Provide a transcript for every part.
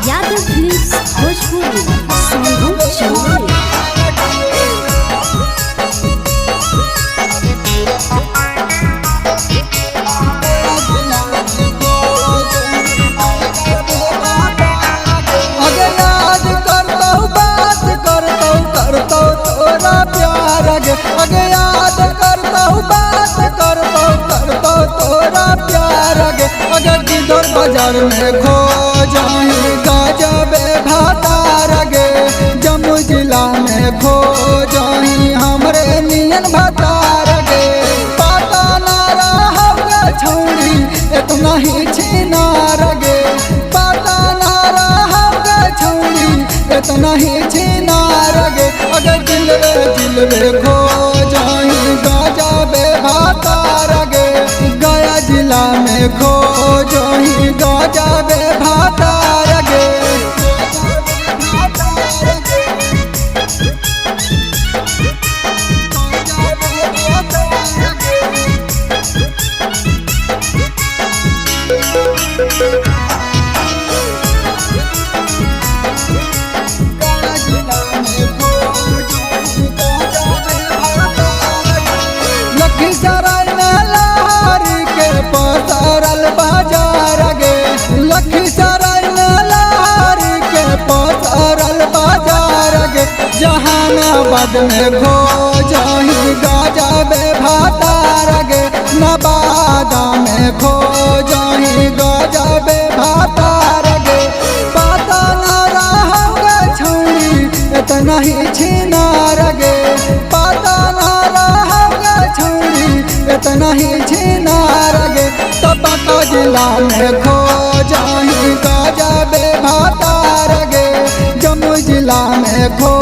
Yadav films Bhojpuri संगम चौरी। अगे याद करता हूँ बात करता तोरा प्यार गे। अगर किधर बाजार में खो जाए गजबे भातार गे। जम्मू जिला में खो जाए हमरे नियन भातार गे। पता ना रहा छौड़ी इतना ही छिनार गे। पता ना रहा छौड़ी इतना ही छिनार गे। अगर दिलवे खो जाए गजबे भातार गे। गया जिला में खो जाए गजबे भातार गे। लखीसराय में लहारी के पसरल बाजार गे। लखीसराय में लहारी के पसरल बाजार गे। जहानाबाद में खो जाही गजबे भातार गे। नवादा में खो जाही गजबे भातार गे। पता ना रहा छौड़ी इतना ही छिनार गे। पता ना रहा छौड़ी इतना ही छिनार गे। तबका जिला में खो जाही गजबे भातार गे। जम्मू जिला में खो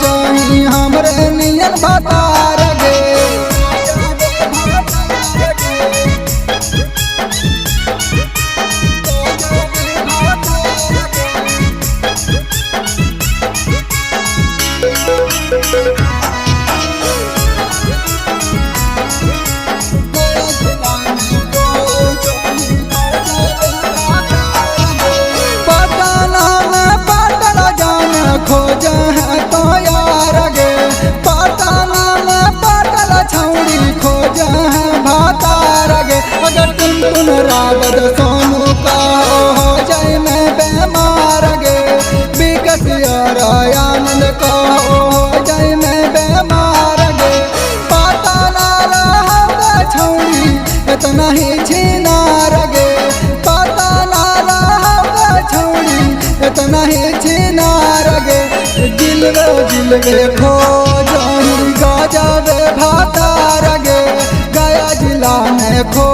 जाही हमरे नियन भातार गे। खोज है तो यार गे। पटाना में पटल छौड़ी खोज है भातार गे। अगर टुन रावत सोनू का हो जाए मैं बेमार गे। विकस आनंद का हो जाए मैं बेमार गे। पटाना रहा छौड़ी इतना ही छिनार गे। पटाना रहा छौड़ी इतना ही छिनार गे। दिलवे खो जाही गजबे भातार गे। गया जिला में खो